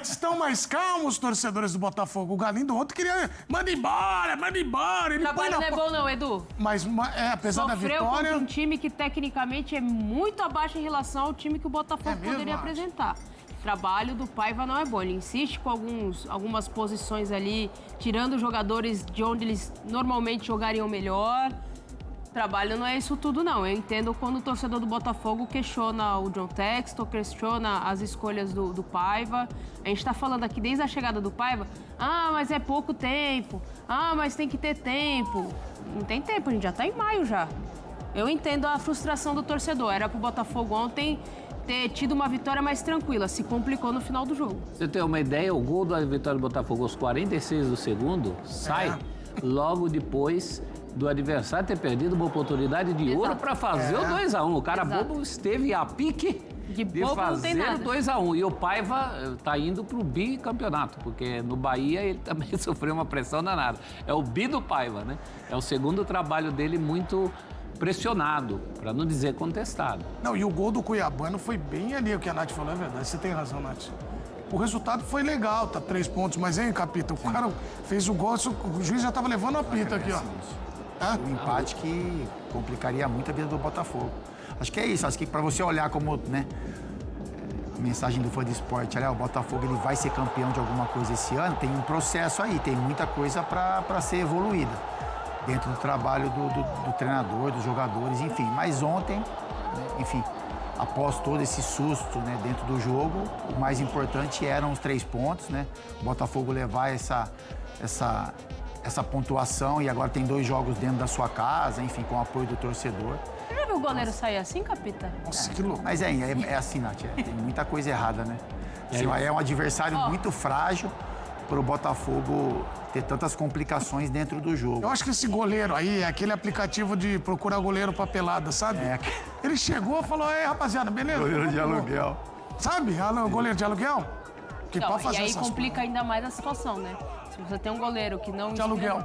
Nath, estão mais calmos os torcedores do Botafogo. O Galindo ontem queria... Manda embora, manda embora. Ele o trabalho não é bom não, Edu. Mas, apesar da vitória... Sofreu contra um time que, tecnicamente, é muito abaixo em relação ao time que o Botafogo poderia apresentar. O trabalho do Paiva não é bom. Ele insiste com algumas posições ali, tirando os jogadores de onde eles normalmente jogariam melhor. Trabalho não é isso tudo, não. Eu entendo quando o torcedor do Botafogo questiona o John Textor, questiona as escolhas do Paiva. A gente está falando aqui desde a chegada do Paiva, mas é pouco tempo, mas tem que ter tempo. Não tem tempo, a gente já está em maio já. Eu entendo a frustração do torcedor. Era para o Botafogo ontem ter tido uma vitória mais tranquila, se complicou no final do jogo. Você tem uma ideia, o gol da vitória do Botafogo aos 46 do segundo sai logo depois do adversário ter perdido uma oportunidade de ouro para fazer o 2-1. O cara bobo esteve a pique de fazer o 2-1. E o Paiva está indo para o bicampeonato, porque no Bahia ele também sofreu uma pressão danada. É o bi do Paiva, né? É o segundo trabalho dele muito pressionado, para não dizer contestado. Não, e o gol do Cuiabano foi bem ali, o que a Nath falou, é verdade. Você tem razão, Nath. O resultado foi legal, tá 3 pontos, mas, hein, Capita, o cara fez o gol, o juiz já tava levando a pita aqui, ó. Um empate que complicaria muito a vida do Botafogo. Acho que é isso, acho que para você olhar como, né, a mensagem do fã de esporte, olha, o Botafogo ele vai ser campeão de alguma coisa esse ano, tem um processo aí, tem muita coisa para ser evoluída dentro do trabalho do treinador, dos jogadores, enfim. Mas ontem, né, enfim, após todo esse susto, né, dentro do jogo, o mais importante eram os 3 pontos, né? O Botafogo levar essa pontuação e agora tem 2 jogos dentro da sua casa, enfim, com o apoio do torcedor. Você já viu o goleiro sair assim, Capita? Nossa, que louco. Mas é assim, Nath, tem muita coisa errada, né? Assim, é um adversário muito frágil para o Botafogo ter tantas complicações dentro do jogo. Eu acho que esse goleiro aí é aquele aplicativo de procurar goleiro pra pelada, sabe? Ele chegou e falou, rapaziada, beleza? Goleiro de aluguel. Sabe, goleiro de aluguel? Que não, pode fazer e aí essas complica ainda mais a situação, né? Se você tem um goleiro que não... De aluguel.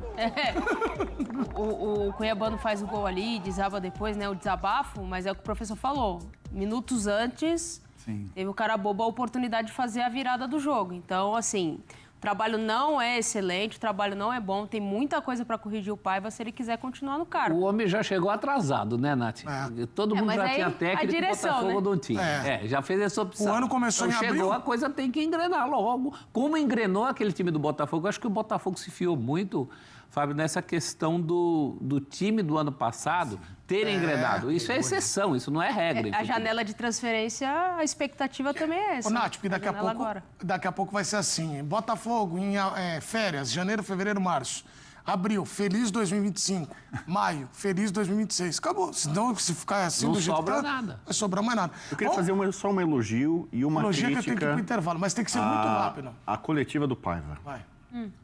O Cuiabano faz o gol ali, desaba depois, né? O desabafo, mas é o que o professor falou. Minutos antes, teve o cara bobo a oportunidade de fazer a virada do jogo. Então, assim... O trabalho não é excelente, o trabalho não é bom, tem muita coisa para corrigir o Paiva se ele quiser continuar no cargo. O homem já chegou atrasado, né, Nath? Todo mundo já tinha técnico do Botafogo do time. Já fez essa opção. O ano começou em abril. Chegou, a coisa tem que engrenar logo. Como engrenou aquele time do Botafogo? Acho que o Botafogo se fiou muito, Fábio, nessa questão do time do ano passado ter engrenado. Isso é exceção, isso não é regra. A janela de transferência, a expectativa também é essa. Ô, Nath, porque daqui a pouco vai ser assim. Botafogo em férias, janeiro, fevereiro, março. Abril, feliz 2025. Maio, feliz 2026. Acabou. Senão, se ficar assim não do jeito sobra que tá, nada. Não vai sobrar mais nada. Eu queria fazer só um elogio e uma crítica... Elogio que eu tenho que ir pro intervalo, mas tem que ser muito rápido. A coletiva do Paiva. Vai.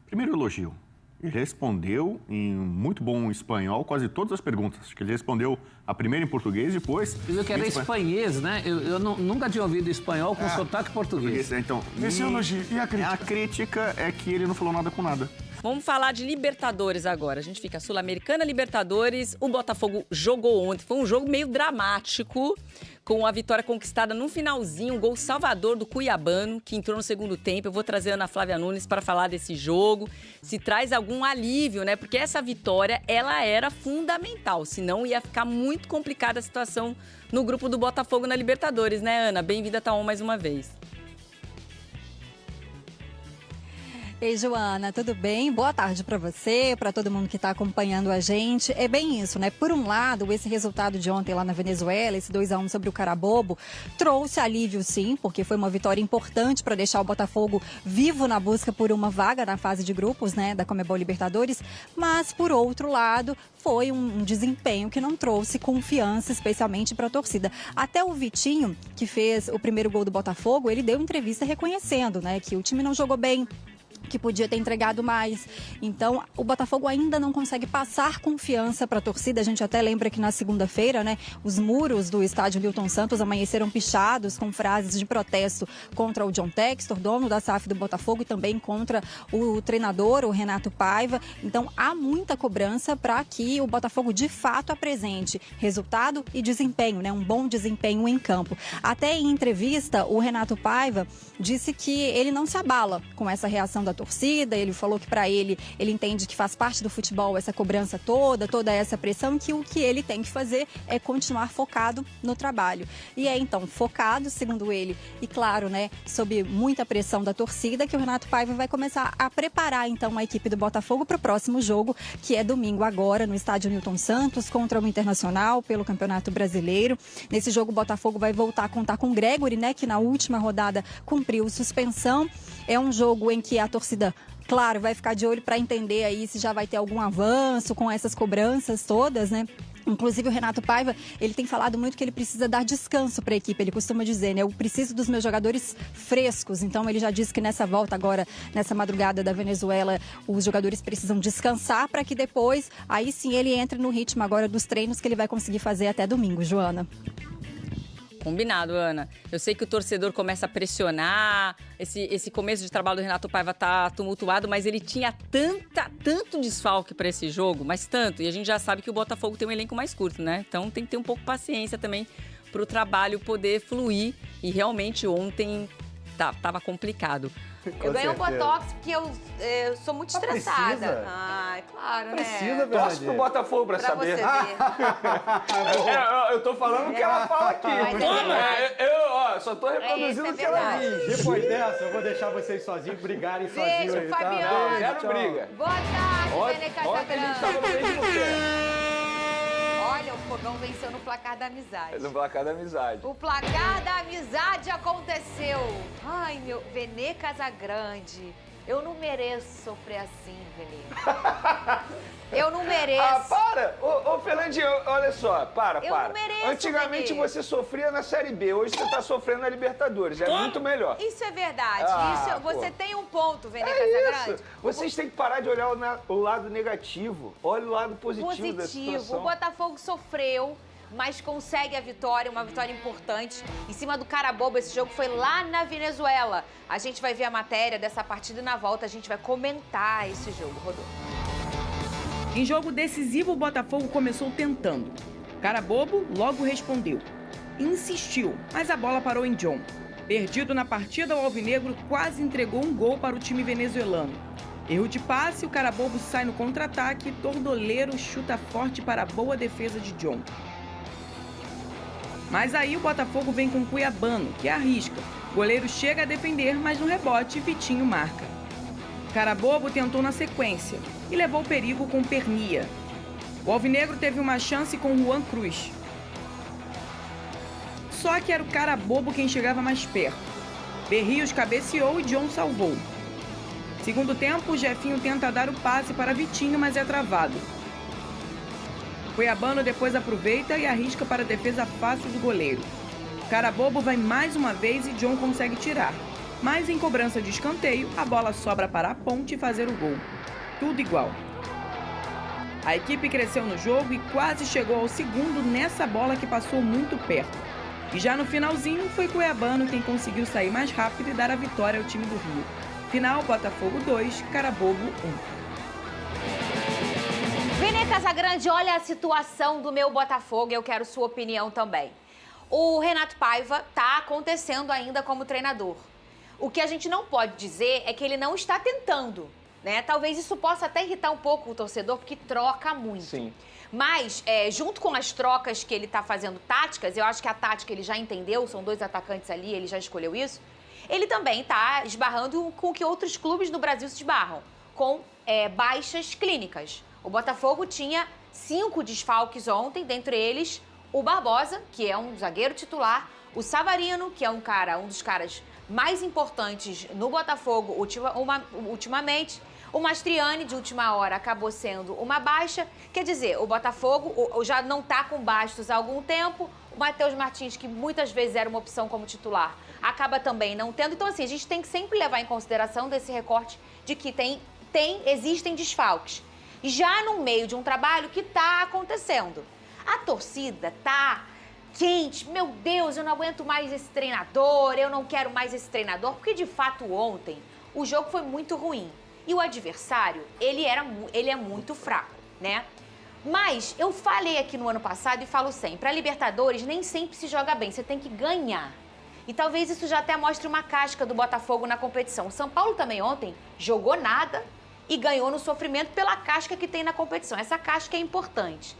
Primeiro elogio. Ele respondeu em muito bom espanhol quase todas as perguntas. Acho que ele respondeu a primeira em português e depois... Eu que era espanhês, né? Eu nunca tinha ouvido espanhol com sotaque português. Então, esse elogio. E a crítica? A crítica é que ele não falou nada com nada. Vamos falar de Libertadores agora. A gente fica Sul-Americana, Libertadores. O Botafogo jogou ontem. Foi um jogo meio dramático, com a vitória conquistada no finalzinho, um gol salvador do Cuiabano, que entrou no segundo tempo. Eu vou trazer a Ana Flávia Nunes para falar desse jogo. Se traz algum alívio, né? Porque essa vitória, ela era fundamental. Senão ia ficar muito complicada a situação no grupo do Botafogo na Libertadores, né, Ana? Bem-vinda, Taon, mais uma vez. Ei, Joana, tudo bem? Boa tarde para você, para todo mundo que está acompanhando a gente. É bem isso, né? Por um lado, esse resultado de ontem lá na Venezuela, esse 2-1 sobre o Carabobo, trouxe alívio sim, porque foi uma vitória importante para deixar o Botafogo vivo na busca por uma vaga na fase de grupos, né, da Conmebol Libertadores. Mas, por outro lado, foi um desempenho que não trouxe confiança, especialmente para a torcida. Até o Vitinho, que fez o primeiro gol do Botafogo, ele deu entrevista reconhecendo, né, que o time não jogou bem que podia ter entregado mais. Então, o Botafogo ainda não consegue passar confiança para a torcida. A gente até lembra que na segunda-feira, né, os muros do estádio Newton Santos amanheceram pichados com frases de protesto contra o John Textor, dono da SAF do Botafogo, e também contra o treinador, o Renato Paiva. Então, há muita cobrança para que o Botafogo, de fato, apresente resultado e desempenho, né, um bom desempenho em campo. Até em entrevista, o Renato Paiva disse que ele não se abala com essa reação da torcida. Ele falou que para ele entende que faz parte do futebol essa cobrança toda essa pressão, que o que ele tem que fazer é continuar focado no trabalho. E é então focado, segundo ele, e claro, né, sob muita pressão da torcida, que o Renato Paiva vai começar a preparar então a equipe do Botafogo para o próximo jogo, que é domingo agora no estádio Newton Santos contra o Internacional pelo Campeonato Brasileiro. Nesse jogo o Botafogo vai voltar a contar com o Gregory, né, que na última rodada cumpriu suspensão. É um jogo em que a torcida, claro, vai ficar de olho para entender aí se já vai ter algum avanço com essas cobranças todas, né? Inclusive, o Renato Paiva, ele tem falado muito que ele precisa dar descanso para a equipe. Ele costuma dizer, né? Eu preciso dos meus jogadores frescos. Então, ele já disse que nessa volta agora, nessa madrugada da Venezuela, os jogadores precisam descansar para que depois, aí sim, ele entre no ritmo agora dos treinos que ele vai conseguir fazer até domingo, Joana. Combinado, Ana. Eu sei que o torcedor começa a pressionar, esse começo de trabalho do Renato Paiva tá tumultuado, mas ele tinha tanto desfalque para esse jogo, mas tanto, e a gente já sabe que o Botafogo tem um elenco mais curto, né? Então tem que ter um pouco de paciência também para o trabalho poder fluir, e realmente ontem tava complicado. Eu ganhei um botox porque eu sou muito estressada. Precisa? Ai, claro, Precisa, né? Torce pro Botafogo pra saber. Você ver. Eu tô falando o que ela fala aqui. Eu só tô reproduzindo o que ela diz. Depois dessa, eu vou deixar vocês sozinhos brigarem sozinhos Beijo, aí, tá? Fabiano. Quero briga. Boa tarde, Vene Ontem a gente tava no Casagrande. mesmo pé. Olha, o Fogão venceu no placar da amizade. No placar da amizade. O placar da amizade aconteceu. Ai, meu, Vene Casagrande. Eu não mereço sofrer assim, Vene. Eu não mereço. Ah, para! Ô, Fernandinho, olha só, para. Eu não mereço, Antigamente Vene. você sofria na Série B, hoje você tá sofrendo na Libertadores. É muito melhor. Isso é verdade. Você pô. tem um ponto, Vene É Casagrande. isso. Vocês têm que parar de olhar o lado negativo. Olha o lado positivo da O situação. Botafogo sofreu, mas consegue a vitória, uma vitória importante. Em cima do Carabobo, esse jogo foi lá na Venezuela. A gente vai ver a matéria dessa partida e na volta a gente vai comentar esse jogo, Rodolfo. Em jogo decisivo, o Botafogo começou tentando. Carabobo logo respondeu. Insistiu, mas a bola parou em John. Perdido na partida, o alvinegro quase entregou um gol para o time venezuelano. Erro de passe, o Carabobo sai no contra-ataque, Tordoleiro chuta forte para a boa defesa de John. Mas aí o Botafogo vem com Cuiabano, que arrisca. O goleiro chega a defender, mas no rebote, Vitinho marca. Carabobo tentou na sequência e levou perigo com Pernia. O alvinegro teve uma chance com Juan Cruz. Só que era o Carabobo quem chegava mais perto. Berrios cabeceou e John salvou. Segundo tempo, o Jefinho tenta dar o passe para Vitinho, mas é travado. Cuiabano depois aproveita e arrisca para a defesa fácil do goleiro. Carabobo vai mais uma vez e John consegue tirar. Mas em cobrança de escanteio, a bola sobra para a Ponte fazer o gol. Tudo igual. A equipe cresceu no jogo e quase chegou ao segundo nessa bola que passou muito perto. E já no finalzinho, foi Cuiabano quem conseguiu sair mais rápido e dar a vitória ao time do Rio. Final, Botafogo 2, Carabobo 1. Vene Casagrande, olha a situação do meu Botafogo, eu quero sua opinião também. O Renato Paiva está acontecendo ainda como treinador. O que a gente não pode dizer é que ele não está tentando, né? Talvez isso possa até irritar um pouco o torcedor, porque troca muito. Sim. Mas, junto com as trocas que ele está fazendo táticas, eu acho que a tática ele já entendeu, são dois atacantes ali, ele já escolheu isso. Ele também está esbarrando com o que outros clubes no Brasil se esbarram, com baixas clínicas. O Botafogo tinha 5 desfalques ontem, dentre eles o Barbosa, que é um zagueiro titular, o Savarino, que é um dos caras mais importantes no Botafogo ultimamente. O Mastriani, de última hora, acabou sendo uma baixa. Quer dizer, o Botafogo já não está com Bastos há algum tempo. O Matheus Martins, que muitas vezes era uma opção como titular, acaba também não tendo. Então, assim, a gente tem que sempre levar em consideração desse recorte de que existem desfalques. Já no meio de um trabalho que está acontecendo. A torcida tá quente. Meu Deus, eu não aguento mais esse treinador, eu não quero mais esse treinador, porque de fato ontem o jogo foi muito ruim. E o adversário, ele é muito fraco, né? Mas eu falei aqui no ano passado e falo sempre, a Libertadores nem sempre se joga bem, você tem que ganhar. E talvez isso já até mostre uma casca do Botafogo na competição. O São Paulo também ontem jogou nada e ganhou no sofrimento pela casca que tem na competição. Essa casca é importante.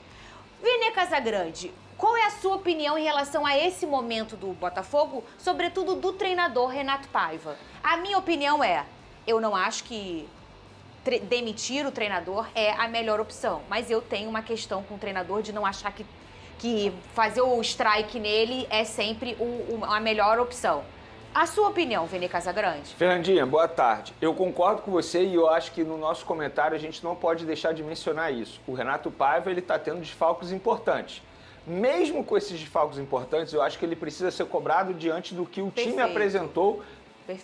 Vene Casagrande, qual é a sua opinião em relação a esse momento do Botafogo, sobretudo do treinador Renato Paiva? A minha opinião eu não acho que demitir o treinador é a melhor opção, mas eu tenho uma questão com o treinador de não achar que fazer o strike nele é sempre a melhor opção. A sua opinião, Vene Casagrande? Fernandinha, boa tarde. Eu concordo com você e eu acho que no nosso comentário a gente não pode deixar de mencionar isso. O Renato Paiva, ele está tendo desfalques importantes. Mesmo com esses desfalques importantes, eu acho que ele precisa ser cobrado diante do que o time apresentou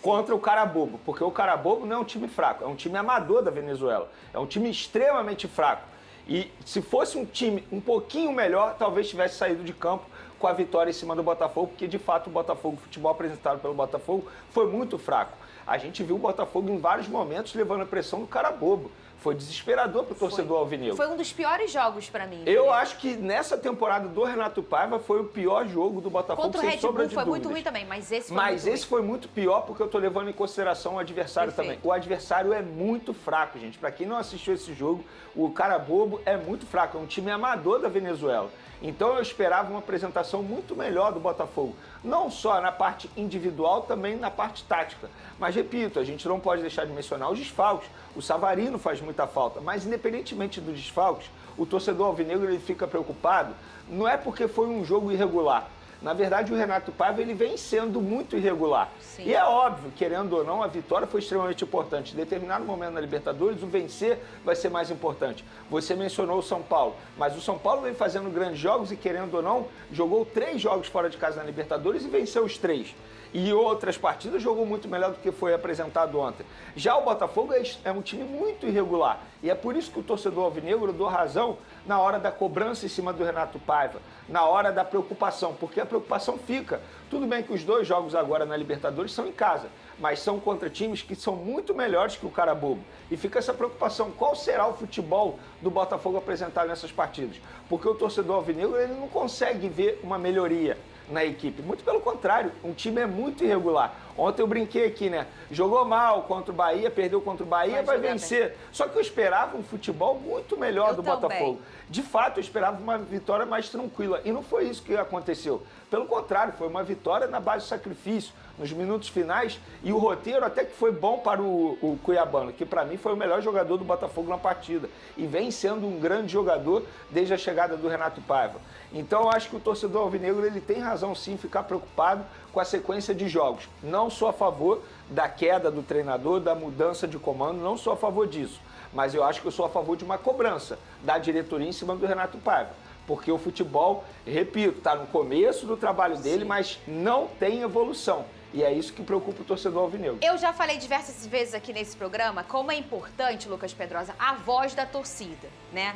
contra o Carabobo. Porque o Carabobo não é um time fraco, é um time amador da Venezuela. É um time extremamente fraco. E se fosse um time um pouquinho melhor, talvez tivesse saído de campo com a vitória em cima do Botafogo, porque de fato o futebol apresentado pelo Botafogo foi muito fraco. A gente viu o Botafogo em vários momentos levando a pressão do Carabobo. Foi desesperador para o torcedor alvinegro. Foi um dos piores jogos para mim. Eu acho que nessa temporada do Renato Paiva foi o pior jogo do Botafogo, contra o Red Bull foi muito ruim também, mas esse foi muito pior porque eu tô levando em consideração o adversário também. O adversário é muito fraco, gente. Para quem não assistiu esse jogo, o Carabobo é muito fraco. É um time amador da Venezuela. Então eu esperava uma apresentação muito melhor do Botafogo. Não só na parte individual, também na parte tática. Mas, repito, a gente não pode deixar de mencionar os desfalques. O Savarino faz muita falta. Mas, independentemente dos desfalques, o torcedor alvinegro ele fica preocupado. Não é porque foi um jogo irregular. Na verdade, o Renato Paiva ele vem sendo muito irregular. Sim. E é óbvio, querendo ou não, a vitória foi extremamente importante. Em determinado momento na Libertadores, o vencer vai ser mais importante. Você mencionou o São Paulo, mas o São Paulo vem fazendo grandes jogos e, querendo ou não, jogou 3 jogos fora de casa na Libertadores e venceu os 3. E outras partidas jogou muito melhor do que foi apresentado ontem. Já o Botafogo é um time muito irregular. E é por isso que o torcedor alvinegro deu razão na hora da cobrança em cima do Renato Paiva, na hora da preocupação, porque a preocupação fica. Tudo bem que os 2 jogos agora na Libertadores são em casa, mas são contra times que são muito melhores que o Carabobo. E fica essa preocupação, qual será o futebol do Botafogo apresentado nessas partidas? Porque o torcedor alvinegro ele não consegue ver uma melhoria na equipe. Muito pelo contrário, um time é muito irregular. Ontem eu brinquei aqui, né? Jogou mal contra o Bahia, perdeu contra o Bahia, vai vencer. Bem. Só que eu esperava um futebol muito melhor do Botafogo. De fato, eu esperava uma vitória mais tranquila. E não foi isso que aconteceu. Pelo contrário, foi uma vitória na base do sacrifício, nos minutos finais. E o roteiro até que foi bom para o Cuiabano, que para mim foi o melhor jogador do Botafogo na partida. E vem sendo um grande jogador desde a chegada do Renato Paiva. Então eu acho que o torcedor alvinegro ele tem razão sim em ficar preocupado com a sequência de jogos. Não sou a favor da queda do treinador, da mudança de comando, não sou a favor disso. Mas eu acho que eu sou a favor de uma cobrança da diretoria em cima do Renato Paiva. Porque o futebol, repito, está no começo do trabalho dele, mas não tem evolução. E é isso que preocupa o torcedor alvinegro. Eu já falei diversas vezes aqui nesse programa como é importante, Lucas Pedrosa, a voz da torcida, né?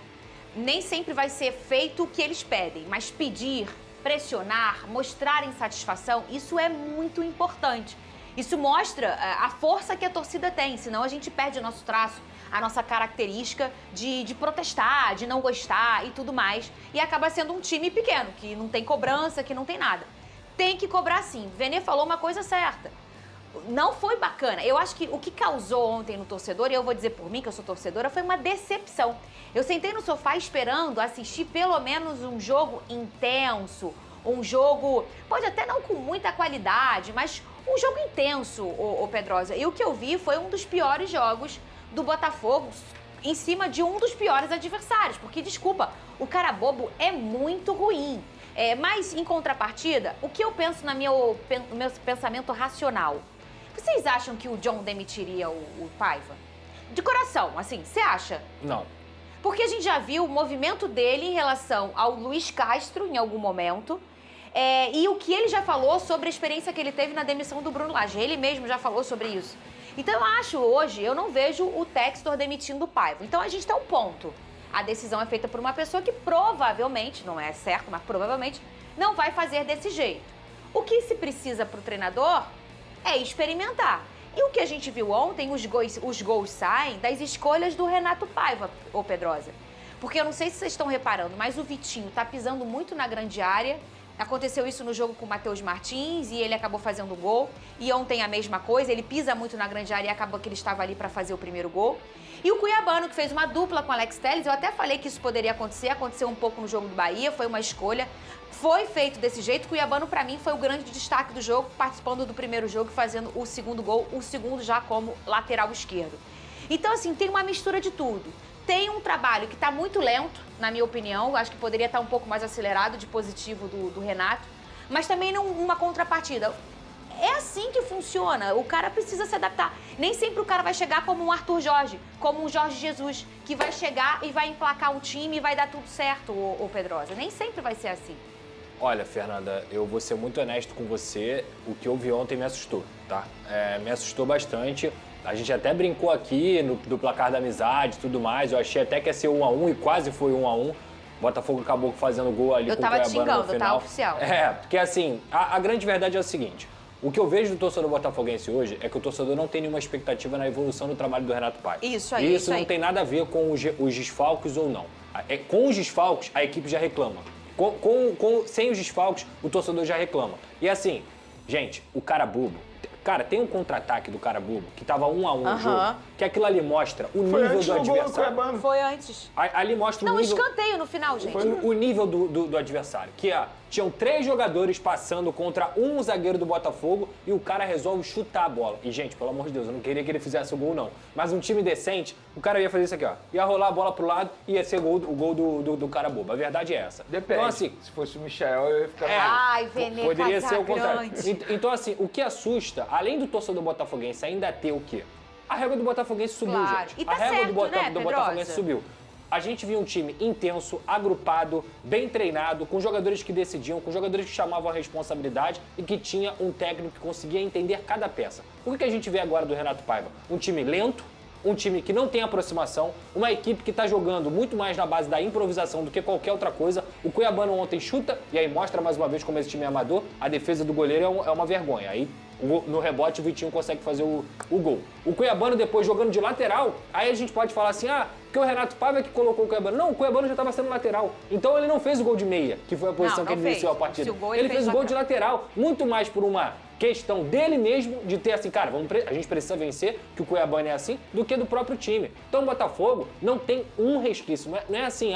Nem sempre vai ser feito o que eles pedem, mas pedir, pressionar, mostrar insatisfação, isso é muito importante. Isso mostra a força que a torcida tem, senão a gente perde o nosso traço, a nossa característica de protestar, de não gostar e tudo mais. E acaba sendo um time pequeno, que não tem cobrança, que não tem nada. Tem que cobrar sim. Vene falou uma coisa certa. Não foi bacana. Eu acho que o que causou ontem no torcedor, e eu vou dizer por mim que eu sou torcedora, foi uma decepção. Eu sentei no sofá esperando assistir pelo menos um jogo intenso, um jogo, pode até não com muita qualidade, mas um jogo intenso, ô Pedrosa. E o que eu vi foi um dos piores jogos do Botafogo em cima de um dos piores adversários. Porque, desculpa, o Carabobo é muito ruim. Mas, em contrapartida, o que eu penso no meu pensamento racional? Vocês acham que o John demitiria o Paiva? De coração, assim, você acha? Não. Porque a gente já viu o movimento dele em relação ao Luiz Castro, em algum momento. E o que ele já falou sobre a experiência que ele teve na demissão do Bruno Lage. Ele mesmo já falou sobre isso. Então, eu acho, hoje, eu não vejo o Textor demitindo o Paiva. Então, a gente tem um ponto. A decisão é feita por uma pessoa que provavelmente, não é certo, mas provavelmente, não vai fazer desse jeito. O que se precisa para o treinador é experimentar. E o que a gente viu ontem, os gols saem das escolhas do Renato Paiva, ô Pedrosa. Porque eu não sei se vocês estão reparando, mas o Vitinho tá pisando muito na grande área. Aconteceu isso no jogo com o Matheus Martins e ele acabou fazendo o gol. E ontem a mesma coisa, ele pisa muito na grande área e acabou que ele estava ali para fazer o primeiro gol. E o Cuiabano, que fez uma dupla com o Alex Telles, eu até falei que isso poderia acontecer, aconteceu um pouco no jogo do Bahia, foi uma escolha. Foi feito desse jeito, o Cuiabano para mim foi o grande destaque do jogo, participando do primeiro jogo, fazendo o segundo gol, o segundo já como lateral esquerdo. Então assim, tem uma mistura de tudo. Tem um trabalho que está muito lento, na minha opinião, acho que poderia estar um pouco mais acelerado de positivo do Renato, mas também uma contrapartida. É assim que funciona, o cara precisa se adaptar. Nem sempre o cara vai chegar como um Arthur Jorge, como um Jorge Jesus, que vai chegar e vai emplacar um time e vai dar tudo certo, ô Pedrosa. Nem sempre vai ser assim. Olha, Fernanda, eu vou ser muito honesto com você, o que eu vi ontem me assustou, tá? Me assustou bastante. A gente até brincou aqui do placar da amizade e tudo mais, eu achei até que ia ser 1-1 e quase foi 1-1. Botafogo acabou fazendo gol ali com o Cuiabano no final. Eu tava te xingando, tá? Oficial. Porque assim, a grande verdade é o seguinte, o que eu vejo do torcedor botafoguense hoje é que o torcedor não tem nenhuma expectativa na evolução do trabalho do Renato Paiva. Isso aí, isso não tem nada a ver com os desfalques ou não. Com os desfalques, a equipe já reclama. Sem os desfalques, o torcedor já reclama. E assim, gente, o cara bobo. Cara, tem um contra-ataque do cara bobo que tava 1-1 no jogo, que aquilo ali mostra o nível do adversário. Foi antes. Ali mostra o nível... Não, escanteio no final, gente. O nível do adversário, que tinham 3 jogadores passando contra um zagueiro do Botafogo e o cara resolve chutar a bola. E, gente, pelo amor de Deus, eu não queria que ele fizesse o gol, não. Mas um time decente, o cara ia fazer isso aqui, ó. Ia rolar a bola pro lado e ia ser o gol do cara bobo. A verdade é essa. Depende. Então, assim, se fosse o Michel, eu ia ficar... Ai, Vene, poderia ser o contrário. Então, assim, o que assusta, além do torcedor botafoguense, ainda ter o quê? A régua do botafoguense subiu, gente. E tá a régua certo, do botafoguense subiu. A gente viu um time intenso, agrupado, bem treinado, com jogadores que decidiam, com jogadores que chamavam a responsabilidade e que tinha um técnico que conseguia entender cada peça. O que a gente vê agora do Renato Paiva? Um time lento, um time que não tem aproximação, uma equipe que está jogando muito mais na base da improvisação do que qualquer outra coisa. O Cuiabano ontem chuta, e aí mostra mais uma vez como esse time é amador. A defesa do goleiro é uma vergonha. Aí no rebote o Vitinho consegue fazer o gol. O Cuiabano depois jogando de lateral, aí a gente pode falar assim, porque o Renato Paiva que colocou o Cuiabano. Não, o Cuiabano já estava sendo lateral. Então ele não fez o gol de meia, que foi a posição que ele iniciou a partida. Ele fez o gol de lateral, muito mais por uma questão dele mesmo, de ter assim, cara, a gente precisa vencer, que o Cuiabano é assim, do que do próprio time. Então o Botafogo não tem um resquício. Não é assim,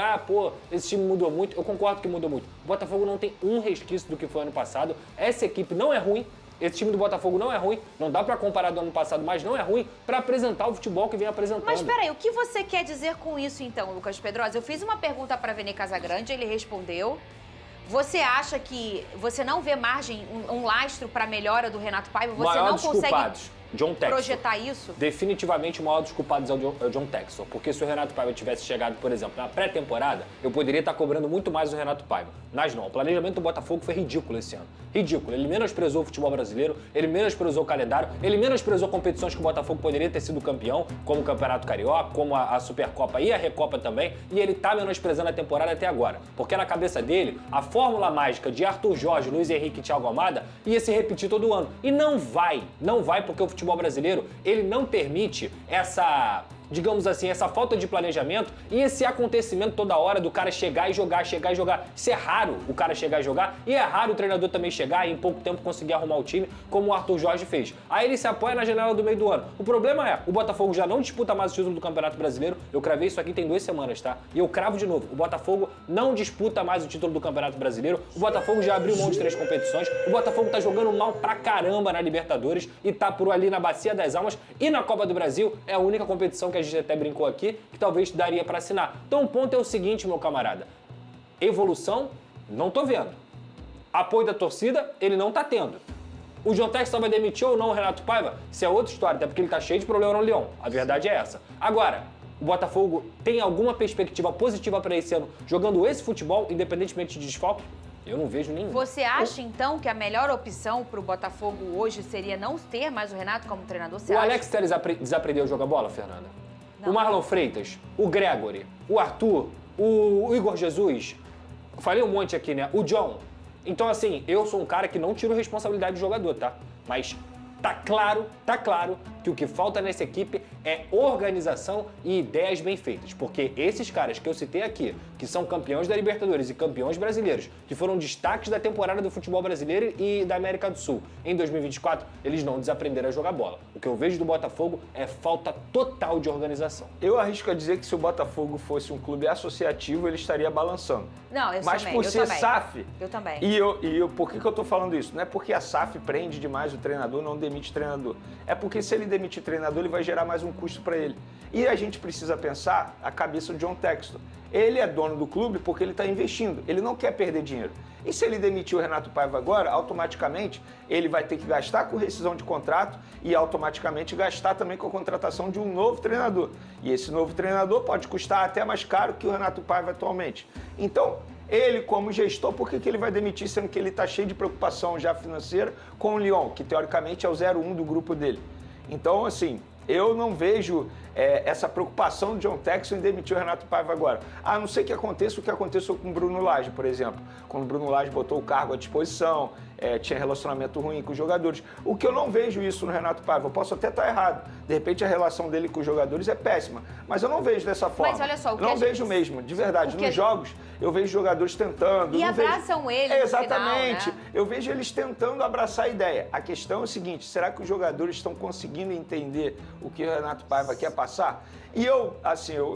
esse time mudou muito. Eu concordo que mudou muito. O Botafogo não tem um resquício do que foi ano passado. Essa equipe não é ruim. Esse time do Botafogo não é ruim, não dá pra comparar do ano passado, mas não é ruim pra apresentar o futebol que vem apresentando. Mas peraí, o que você quer dizer com isso então, Lucas Pedrosa? Eu fiz uma pergunta pra Vene Casagrande, ele respondeu. Você acha que você não vê margem, um lastro pra melhora do Renato Paiva? Você não consegue John Textor. Projetar isso? Definitivamente o maior dos culpados é o John Textor. Porque se o Renato Paiva tivesse chegado, por exemplo, na pré-temporada, eu poderia estar cobrando muito mais o Renato Paiva. Mas não, o planejamento do Botafogo foi ridículo esse ano. Ridículo. Ele menosprezou o futebol brasileiro, ele menosprezou o calendário, ele menosprezou competições que o Botafogo poderia ter sido campeão, como o Campeonato Carioca, como a Supercopa e a Recopa também, e ele tá menosprezando a temporada até agora. Porque na cabeça dele, a fórmula mágica de Arthur Jorge, Luiz Henrique e Thiago Almada ia se repetir todo ano. E não vai porque o futebol brasileiro, ele não permite essa, digamos assim, essa falta de planejamento e esse acontecimento toda hora do cara chegar e jogar. Isso é raro, o cara chegar e jogar, e é raro o treinador também chegar e em pouco tempo conseguir arrumar o time, como o Arthur Jorge fez. Aí ele se apoia na janela do meio do ano. O problema é, o Botafogo já não disputa mais o título do Campeonato Brasileiro, eu cravei isso aqui tem 2 semanas, tá? E eu cravo de novo, o Botafogo não disputa mais o título do Campeonato Brasileiro, o Botafogo já abriu mão de 3 competições, o Botafogo tá jogando mal pra caramba na Libertadores e tá por ali na Bacia das Almas, e na Copa do Brasil é a única competição que a gente até brincou aqui, que talvez daria pra assinar. Então o ponto é o seguinte, meu camarada, evolução, não tô vendo. Apoio da torcida, ele não tá tendo. O John Textor vai demitir ou não o Renato Paiva? Isso é outra história, até porque ele tá cheio de problema no Leão. A verdade é essa. Agora, o Botafogo tem alguma perspectiva positiva para esse ano, jogando esse futebol, independentemente de desfalque? Eu não vejo nenhum. Você acha, então, que a melhor opção para o Botafogo hoje seria não ter mais o Renato como treinador? O Alex Telles desaprendeu a jogar bola, Fernanda? Não. O Marlon Freitas, o Gregory, o Arthur, o Igor Jesus, falei um monte aqui, né? O John. Então, assim, eu sou um cara que não tiro responsabilidade do jogador, tá? Mas tá claro que o que falta nessa equipe é organização e ideias bem feitas. Porque esses caras que eu citei aqui, que são campeões da Libertadores e campeões brasileiros, que foram destaques da temporada do futebol brasileiro e da América do Sul em 2024, eles não desaprenderam a jogar bola. O que eu vejo do Botafogo é falta total de organização. Eu arrisco a dizer que se o Botafogo fosse um clube associativo, ele estaria balançando. Não, eu Mas também, por eu ser também. SAF... Eu também. E por que eu tô falando isso? Não é porque a SAF prende demais o treinador, não demite treinador. É porque se ele demitir treinador, ele vai gerar mais um custo para ele. E a gente precisa pensar a cabeça do John Textor. Ele é dono do clube porque ele está investindo, ele não quer perder dinheiro. E se ele demitir o Renato Paiva agora, automaticamente ele vai ter que gastar com rescisão de contrato e automaticamente gastar também com a contratação de um novo treinador. E esse novo treinador pode custar até mais caro que o Renato Paiva atualmente. Então, ele, como gestor, por que ele vai demitir, sendo que ele está cheio de preocupação já financeira com o Lyon, que teoricamente é o 0-1 do grupo dele? Então, assim, eu não vejo essa preocupação do John Textor em demitir o Renato Paiva agora. A não ser que aconteça o que aconteceu com o Bruno Lage, por exemplo. Quando o Bruno Lage botou o cargo à disposição, tinha relacionamento ruim com os jogadores. O que eu não vejo isso no Renato Paiva. Eu posso até estar errado. De repente a relação dele com os jogadores é péssima. Mas eu não vejo dessa forma. Mas olha só, o que não vejo mesmo, de verdade. Nos jogos, eu vejo jogadores tentando. E abraçam ele Exatamente. No final, né? Eu vejo eles tentando abraçar a ideia. A questão é o seguinte, será que os jogadores estão conseguindo entender o que o Renato Paiva quer passar? E eu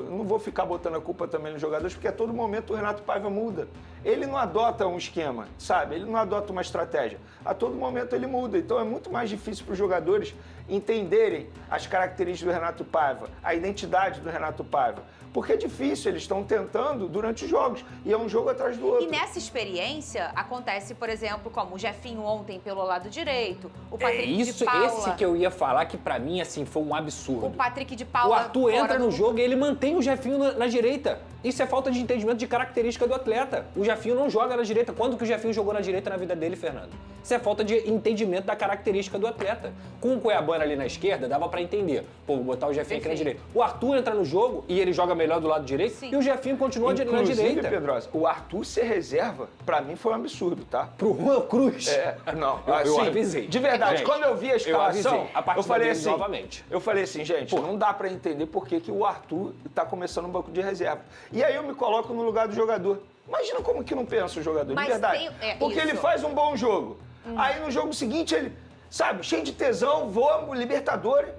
não vou ficar botando a culpa também nos jogadores, porque a todo momento o Renato Paiva muda. Ele não adota um esquema, sabe? Ele não adota uma estratégia. A todo momento ele muda. Então é muito mais difícil para os jogadores entenderem as características do Renato Paiva, a identidade do Renato Paiva. Porque é difícil, eles estão tentando durante os jogos. E é um jogo atrás do outro. E nessa experiência, acontece, por exemplo, como o Jefinho ontem pelo lado direito, o Patrick de Paula... Esse que eu ia falar, que pra mim, assim, foi um absurdo. O Patrick de Paula... O Arthur entra no jogo e ele mantém o Jefinho na direita. Isso é falta de entendimento de característica do atleta. O Jefinho não joga na direita. Quando que o Jefinho jogou na direita na vida dele, Fernando? Isso é falta de entendimento da característica do atleta. Com o Cuiabana ali na esquerda, dava pra entender. Pô, vou botar o Jefinho aqui na direita. O Arthur entra no jogo e ele joga melhor do lado direito. Sim. E o Jefinho continua na direita. Pedrosa, o Arthur ser reserva, pra mim foi um absurdo, tá? Pro Juan Cruz? Não. Eu avisei. De verdade, gente, quando eu vi a escalação, eu falei assim, novamente. Eu falei assim, gente, não dá pra entender por que o Arthur tá começando no banco de reserva. E aí eu me coloco no lugar do jogador. Imagina como que não pensa o jogador, de verdade. Porque ele faz um bom jogo. Aí no jogo seguinte ele, sabe, cheio de tesão, voa, Libertadores.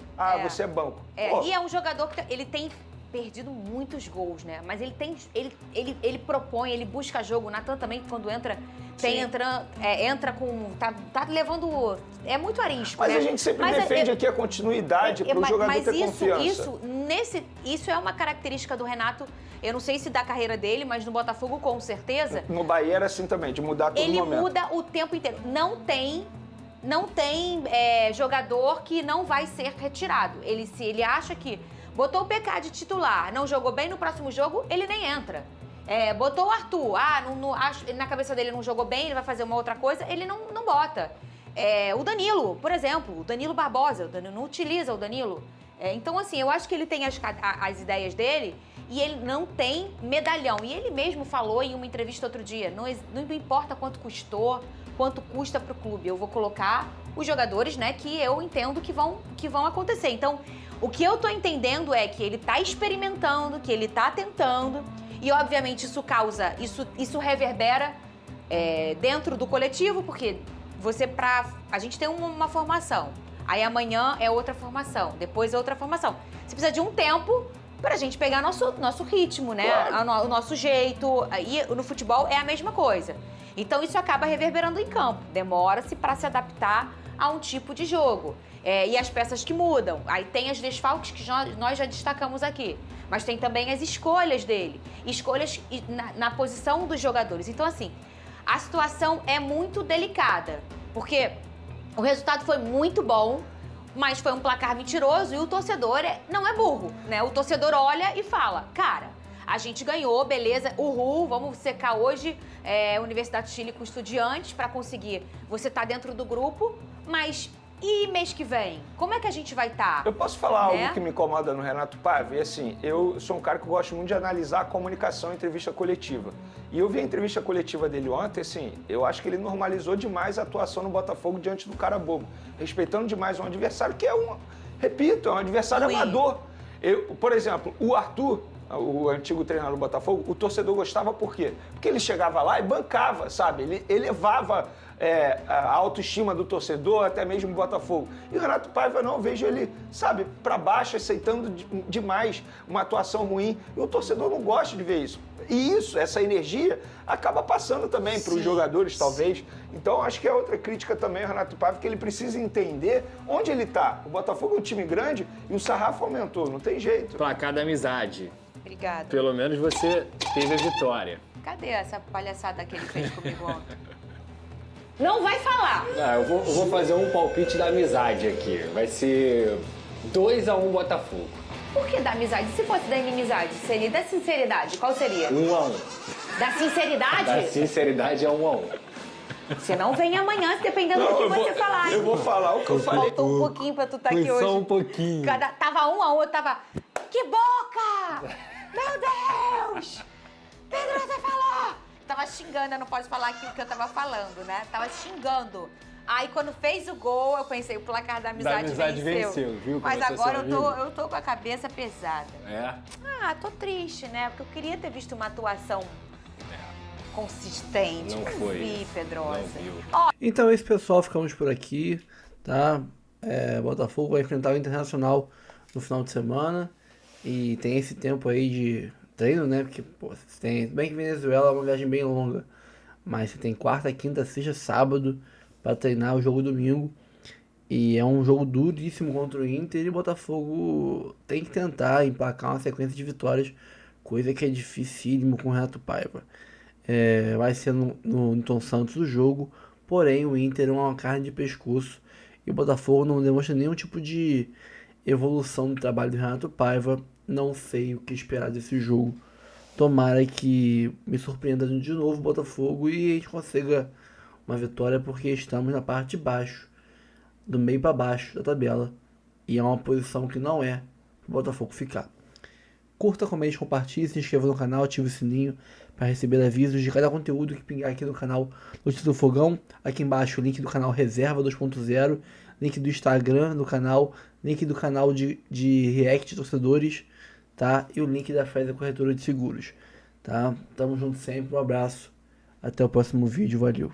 Você é banco. E é um jogador que ele tem perdido muitos gols, né? Mas ele propõe, ele busca jogo. O Natan também, quando entra, entra com... Tá levando... É muito arisco, mas né? A gente sempre defende aqui a continuidade para o jogador ter confiança. Isso é uma característica do Renato, eu não sei se da carreira dele, mas no Botafogo com certeza. No Bahia era assim também, de mudar todo momento. Ele muda o tempo inteiro. Não tem jogador que não vai ser retirado. Se ele acha que botou o PK de titular, não jogou bem no próximo jogo, ele nem entra. Botou o Arthur, na cabeça dele não jogou bem, ele vai fazer uma outra coisa, ele não bota. O Danilo, por exemplo, o Danilo Barbosa, o Danilo não utiliza o Danilo. Então, assim, eu acho que ele tem as ideias dele e ele não tem medalhão. E ele mesmo falou em uma entrevista outro dia, não importa quanto custou, quanto custa para o clube, eu vou colocar os jogadores, né, que eu entendo que vão acontecer. Então, o que eu tô entendendo é que ele tá experimentando, que ele tá tentando e, obviamente, isso reverbera dentro do coletivo, porque a gente tem uma formação, aí amanhã é outra formação, depois é outra formação. Você precisa de um tempo pra gente pegar nosso ritmo, né? Claro. O nosso jeito. E no futebol é a mesma coisa. Então isso acaba reverberando em campo. Demora-se para se adaptar a um tipo de jogo. E as peças que mudam. Aí tem as desfalques que nós já destacamos aqui. Mas tem também as escolhas dele. Escolhas na posição dos jogadores. Então, assim, a situação é muito delicada. Porque o resultado foi muito bom, mas foi um placar mentiroso e o torcedor não é burro, né? O torcedor olha e fala, cara, A gente ganhou, beleza, uhul, vamos secar hoje Universidade do Chile com Estudiantes para conseguir você tá dentro do grupo, mas e mês que vem? Como é que a gente vai estar? Eu posso falar algo que me incomoda no Renato Paiva? E assim, eu sou um cara que gosto muito de analisar a comunicação em entrevista coletiva. E eu vi a entrevista coletiva dele ontem, assim, eu acho que ele normalizou demais a atuação no Botafogo diante do cara bobo, respeitando demais um adversário que é repito, é um adversário amador. Por exemplo, o Arthur, o antigo treinador do Botafogo, o torcedor gostava por quê? Porque ele chegava lá e bancava, sabe? Ele elevava a autoestima do torcedor, até mesmo o Botafogo. E o Renato Paiva não, eu vejo ele, sabe, para baixo, aceitando demais uma atuação ruim. E o torcedor não gosta de ver isso. E isso, essa energia, acaba passando também para os jogadores, talvez. Então, acho que é outra crítica também ao Renato Paiva, que ele precisa entender onde ele está. O Botafogo é um time grande e o sarrafo aumentou, não tem jeito. Placar da amizade. Obrigada. Pelo menos você teve a vitória. Cadê essa palhaçada que ele fez comigo ontem? Não vai falar! Eu vou fazer um palpite da amizade aqui. Vai ser 2-1 Botafogo. Por que da amizade? Se fosse da inimizade, seria da sinceridade, qual seria? 1-1. Da sinceridade? Da sinceridade é 1-1. Você não vem amanhã, dependendo do que você falar. Eu vou falar o que eu falei. Faltou um pouquinho pra tu estar aqui hoje. Só um pouquinho. Tava 1-1, eu tava... Que boca! Meu Deus! Pedro, você falou! Tava xingando, eu não posso falar aqui o que eu tava falando, né? Tava xingando. Aí, quando fez o gol, eu pensei, o placar da amizade venceu. Viu? Mas agora eu tô com a cabeça pesada. É? Tô triste, né? Porque eu queria ter visto uma atuação consistente. Não foi. Vi, Pedrosa. Não viu. Então, esse pessoal, ficamos por aqui, tá? Botafogo vai enfrentar o Internacional no final de semana. E tem esse tempo aí de treino, né? Porque, pô, você tem... Bem que Venezuela é uma viagem bem longa. Mas você tem quarta, quinta, sexta, sábado para treinar o jogo domingo. E é um jogo duríssimo contra o Inter. E o Botafogo tem que tentar emplacar uma sequência de vitórias. Coisa que é dificílimo com o Renato Paiva. Vai ser no Newton Santos o jogo. Porém, o Inter é uma carne de pescoço. E o Botafogo não demonstra nenhum tipo de evolução do trabalho do Renato Paiva. Não sei o que esperar desse jogo. Tomara que me surpreenda de novo o Botafogo e a gente consiga uma vitória, porque estamos na parte de baixo, do meio para baixo da tabela. E é uma posição que não é para o Botafogo ficar. Curta, comente, compartilhe, se inscreva no canal, ative o sininho para receber avisos de cada conteúdo que pingar aqui no canal Notícias do Fogão. Aqui embaixo o link do canal Reserva 2.0, link do Instagram do canal, link do canal de React de torcedores, tá? E o link da Fresa Corretora de Seguros, tá? Tamo junto sempre, um abraço, até o próximo vídeo, valeu!